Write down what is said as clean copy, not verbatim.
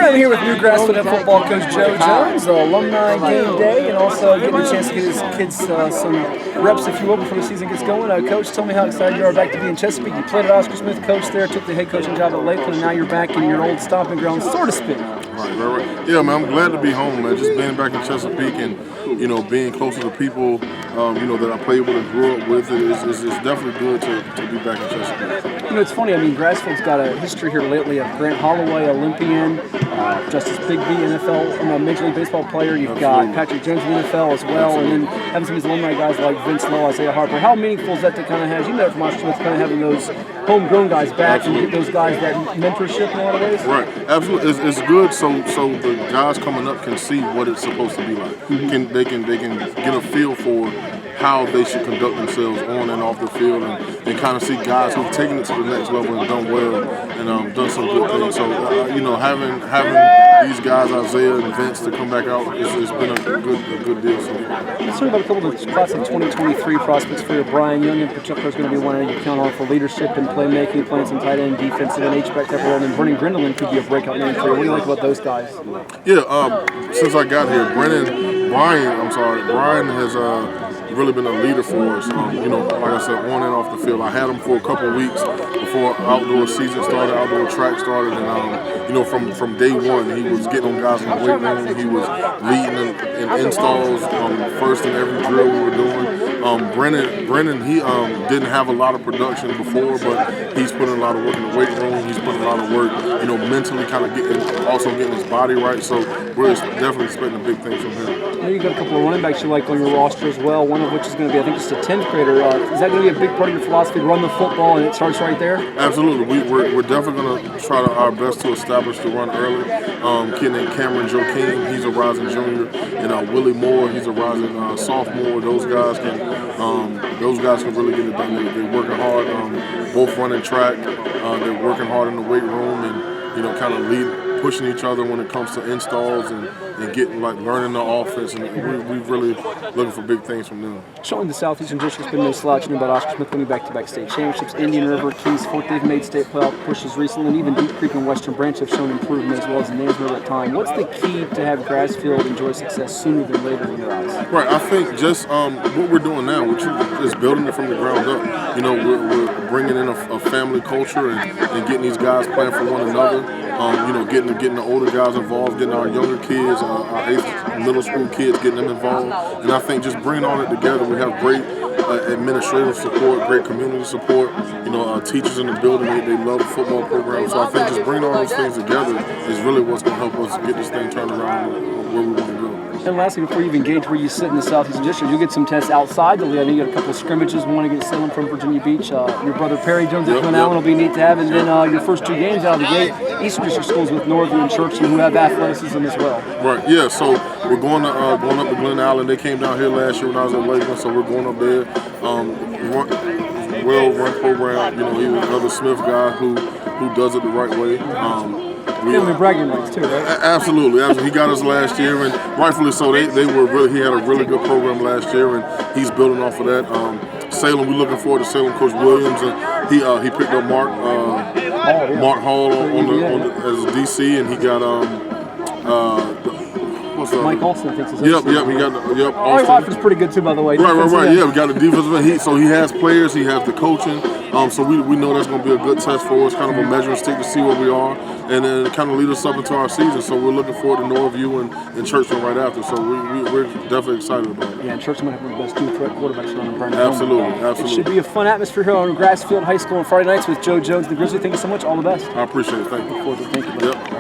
I'm here with new Grassfield football coach Joe Jones, alumni game day, and also getting a chance to get his kids some reps, if you will, before the season gets going. Coach, tell me how excited you are back to be in Chesapeake. You played at Oscar Smith, coach there, took the head coaching job at Lakeland, and now you're back in your old stomping ground, so to speak. Right. Yeah, man, I'm glad to be home, man. Just being back in Chesapeake and, being closer to people, that I played with and grew up with, it's definitely good to be back in Chesapeake. It's funny, Grassfield's got a history here lately of Grant Holloway, Olympian, Justice Bigby, NFL, Major League Baseball player. You've got Patrick Jones in the NFL as well, and then having some of these alumni guys like Vince Lowe, Isaiah Harper. How meaningful is that to kind of have, you know, from Oscar Smith, kind of having those homegrown guys back and get those guys that mentorship in a lot of ways? Right, absolutely. It's good so the guys coming up can see what it's supposed to be like. Mm-hmm. They can get a feel for how they should conduct themselves on and off the field, and kind of see guys who've taken it to the next level and done well and done some good things. So having these guys, Isaiah and Vince, to come back out, it's been a good deal. So. Let's talk about a couple of the class of 2023 prospects for you. Brian Young in particular is going to be one you count on for leadership and playmaking, playing some tight end, defensive, and H-back type role. And Brennan Grindeland could be a breakout name for you. What do you like about those guys? Yeah, since I got here, Brian has really been a leader for us. Like I said, on and off the field. I had him for a couple of weeks before outdoor season started, outdoor track started, and from day one, he was getting on guys in the weight room. He was leading in installs, first in every drill we were doing. Brennan, he didn't have a lot of production before, but he's putting a lot of work in the weight room. He's putting a lot of work, mentally, kind of getting his body right. So we're definitely expecting big things from him. You got a couple of running backs you like on your roster as well, one of which is going to be, I think, just a 10th grader. Is that going to be a big part of your philosophy, to run the football, and it starts right there? Absolutely. We're definitely going to try our best to establish the run early. Kid named Cameron Joe King, he's a rising junior, and Willie Moore, he's a rising sophomore. Those guys can really get it done. They're working hard, both running track. They're working hard in the weight room, and kind of pushing each other when it comes to installs and getting learning the offense, and we're really looking for big things from them. Showing the Southeastern District's been no slouch. About Oscar Smith winning back-to-back state championships, Indian River, Kings Fork, they've made state playoff pushes recently, and even Deep Creek and Western Branch have shown improvement as well as Nansville at time. What's the key to have Grassfield enjoy success sooner than later in your eyes? Right, I think just what we're doing now, which is building it from the ground up. We're bringing in a family culture and getting these guys playing for one another. Getting the older guys involved, getting our younger kids, our middle school kids, getting them involved. And I think just bringing all that together, we have great administrative support, great community support. Teachers in the building, they love the football program. So I think just bringing all those things together is really what's going to help us get this thing turned around where we want to go. And lastly, before you even engage where you sit in the Southeastern District, you'll get some tests outside the league. I know you got a couple of scrimmages, one against Salem from Virginia Beach. Your brother Perry Jones at Glen Allen will be neat to have. And then your first two games out of the gate, Eastern District schools with Northview and Churchland, who have athleticism as well. Right, yeah, so we're going up to Glen Allen. They came down here last year when I was at Lakeland, so we're going up there. Well-run program. He was another Smith guy who does it the right way. Family bragging rights too, right? Absolutely. He got us last year, and rightfully so. He had a really good program last year, and he's building off of that. Salem, we're looking forward to Salem. Coach Williams, and he picked up Mark Hall as a DC, and he got Mike Austin, I think. Yep. He got Austin. Watford's pretty good too, by the way. Right. Yeah, we got the defensive. So he has players. He has the coaching. So we know that's going to be a good test for us, kind of a measuring stick to see where we are, and then kind of lead us up into our season. So we're looking forward to Northview and Churchland right after. So we're definitely excited about it. Yeah, and Churchland might have one of the best dual threat quarterbacks around in Vernon. Absolutely. It should be a fun atmosphere here on Grassfield High School on Friday nights with Joe Jones, the Grizzlies. Thank you so much. All the best. I appreciate it. Thank you. Look forward to it. Thank you. Yep.